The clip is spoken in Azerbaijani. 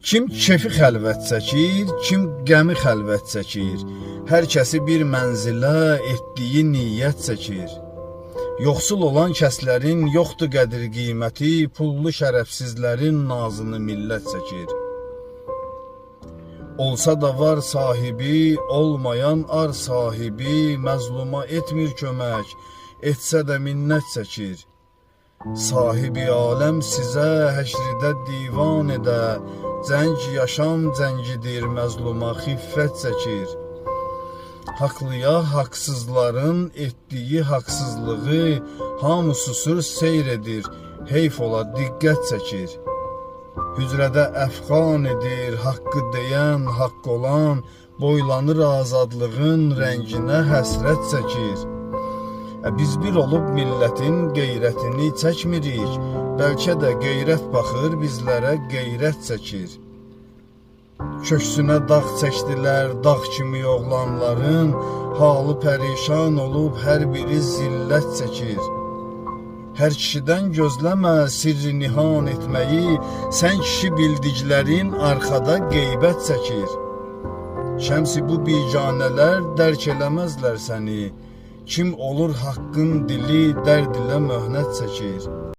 Kim kefi xəlvət çəkir, kim qəmi xəlvət çəkir. Hər kəsi bir mənzilə etdiyi niyyət çəkir. Yoxsul olan kəslərin yoxdur qədir qiyməti, pullu şərəfsizlərin nazını millət çəkir. Olsa da var sahibi, olmayan ar sahibi, məzluma etmir kömək, etsə də minnət çəkir. Sahibi aləm sizə həşridə divan edə, cəng yaşam cəngidir, məzluma xiffət çəkir. Haqlıya haqsızların etdiyi haqsızlığı, hamı susur seyr edir, heyf ola diqqət çəkir. Hücrədə əfqan edir, haqqı deyən, haqq olan, boylanır azadlığın rənginə həsrət çəkir. Biz bir olub millətin qeyrətini çəkmirik, bəlkə də qeyrət baxır bizlərə qeyrət çəkir. Köksünə dağ çəkdilər, dağ kimi oğlanların, halı pərişan olub hər biri zillət çəkir. Hər kişidən gözləmə sirri nihan etməyi, sən kişi bildiklərin arxada qeybət çəkir. Şəmsi bu biganələr dərk eləməzlər səni, kim olur haqqın dili dərd ilə möhnət çəkir.